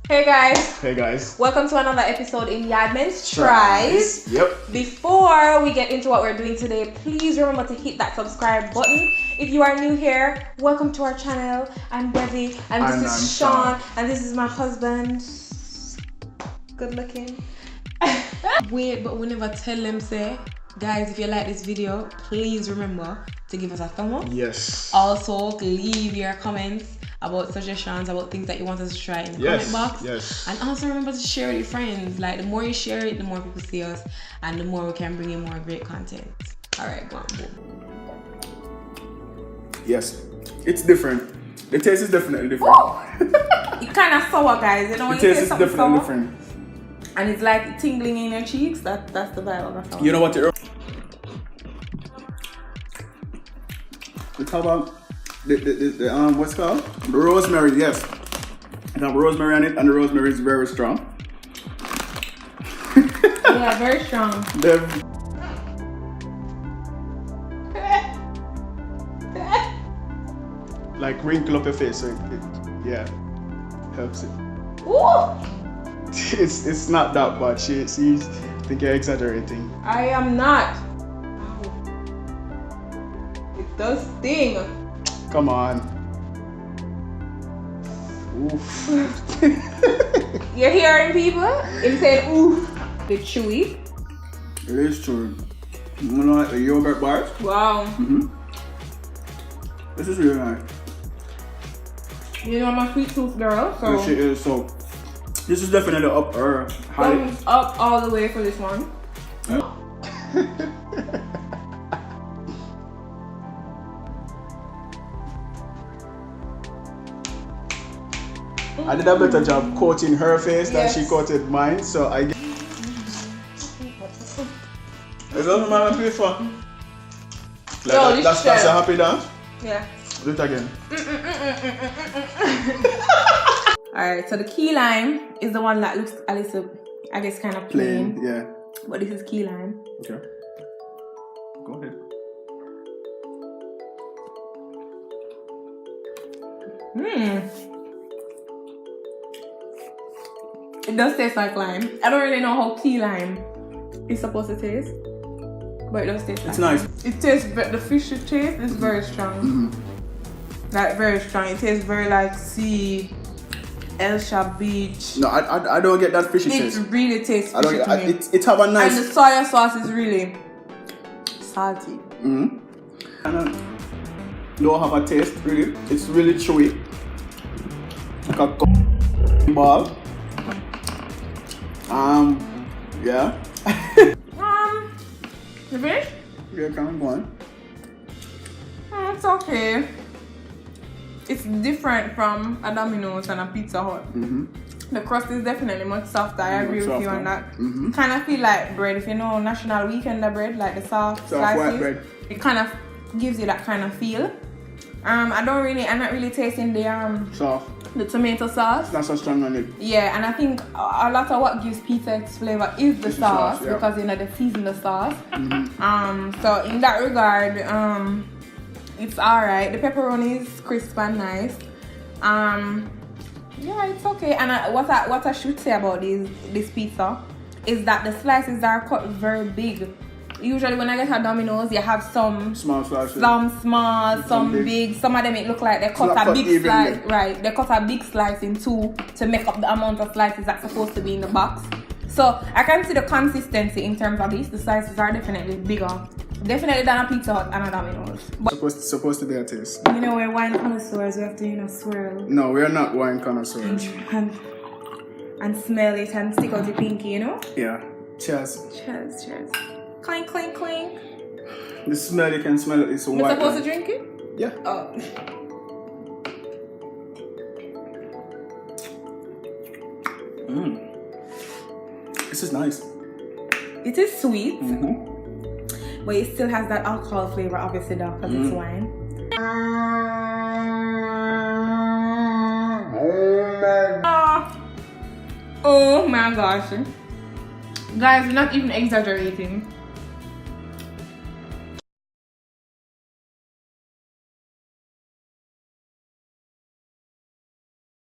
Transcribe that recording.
Hey guys. Hey guys. Welcome to another episode in YaadMentz Tries. Yep. Before we get into what we're doing today, please remember to hit that subscribe button. If you are new here, welcome to our channel. I'm Devi and this is Sean and this is my husband. Good looking. Wait, but we never tell them, say, guys, if you like this video, please remember to give us a thumb up. Yes. Also, leave your comments about suggestions, about things that you want us to try in the comment box. Yes. And also remember to share it with friends. Like, the more you share it, the more people see us, and the more we can bring you more great content. Alright, go on, boom. Yes. It's different. The taste is definitely different. It kind of sour, guys. You know, the taste is definitely sour, different. and it's like tingling in your cheeks. That's the vibe of the sour. You know what? It's about the what's it called? The rosemary, yes. It has rosemary on it, and the rosemary is very strong. Yeah, very strong. Like wrinkle up your face, so yeah, helps it. Ooh! It's not that bad. She's think you're exaggerating. I am not. It does sting. Come on. Oof. You're hearing people? It said oof. The chewy. It is true. You know, like the yogurt bars? Wow. This is really nice. You know, I'm a sweet tooth girl, so. Yes, she is. So, this is definitely up her high. Thumbs up all the way for this one. I did a better job coating her face than she coated mine, so I get. Is that what I'm pay for? Like that's a happy dance? Yeah. Do it again. Alright, so the key lime is the one that looks a little, I guess, kind of plain. Yeah. But this is key lime. Okay. Go ahead. It does taste like lime. I don't really know how key lime is supposed to taste, but it does taste like nice. lime. It tastes, the fishy taste is very strong. Like, very strong. It tastes very like sea, Elsha Beach. No, I don't get that fishy taste. It really tastes fishy I don't to get me. it have a nice. And the soya sauce is really salty. And don't have a taste, really. It's really chewy. Like a ball. Yeah. You finished? Yeah, come on. It's okay. It's different from a Domino's and a Pizza Hut. The crust is definitely much softer. I agree with you on that. Kind of feel like bread. If you know National Weekender bread, like the soft slices, white bread. It kind of gives you that kind of feel. I'm not really tasting the the tomato sauce. It's not so strong on it. Yeah, and I think a lot of what gives pizza its flavor is the sauce, yeah. because they season the sauce. So in that regard, it's alright. The pepperoni is crisp and nice. Yeah, it's okay. And what I should say about this pizza is that the slices are cut very big. Usually when I get a Domino's, you have some small slices. Some small, some big. Some of them it look like they cut a big slice. Right, they cut a big slice in two to make up the amount of slices that's supposed to be in the box. So I can see the consistency in terms of this. The slices are definitely bigger. Definitely than a Pizza Hut and a Domino's. But supposed to be a taste. You know, we're wine connoisseurs, we have to, swirl. No, we're not wine connoisseurs. And smell it and stick out the pinky, you know? Yeah. Cheers. Cheers, cheers. Clink, clink, clink. The smell, you can smell it. It's white. You're supposed to drink it? Yeah. Oh. This is nice. It is sweet. But it still has that alcohol flavor, obviously, though, because it's wine. Oh my gosh. Guys, we're not even exaggerating.